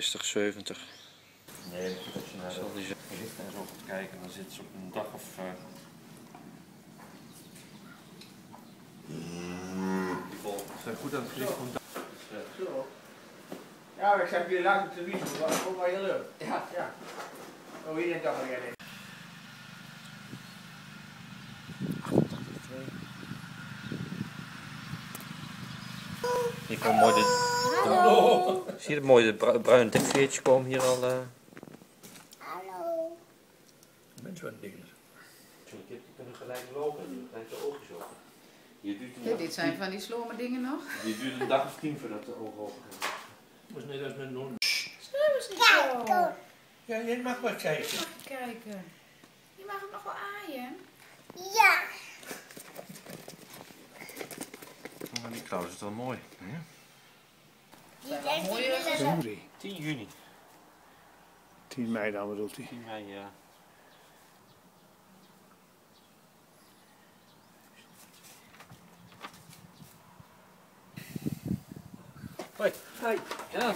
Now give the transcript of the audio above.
60, 70. Nee, als je naar Zal die zijn? de richten en zo gaat kijken, dan zit ze op een dag of... Die vol zijn goed aan het vliegen. Zo. Ja, ik heb jullie laten te wiezen, dat vond ik wel heel leuk. Ja. Ja. Oh, hier is toch weer in. Hier komt mooi de... Zie je het mooie bruine dekveertje komen hier al... Hallo. Mensen wat dingen. Zo'n kip die kunnen gelijk lopen, die krijgt de oogjes open. Dit zijn van die slome dingen nog. Die duurt een dag of 10 voordat de ogen open gaan. Dat is net als met een Kijk. Ja, je mag wel kijken. Mag je kijken. Je mag hem nog wel aaien. Ja. Oh, die klauw is wel mooi. Ja? Die denkt ik mooie willen zo. 10 juni. 10 mei dan bedoelt hij. 10 mei, ja. Hoi. Hoi. Ja.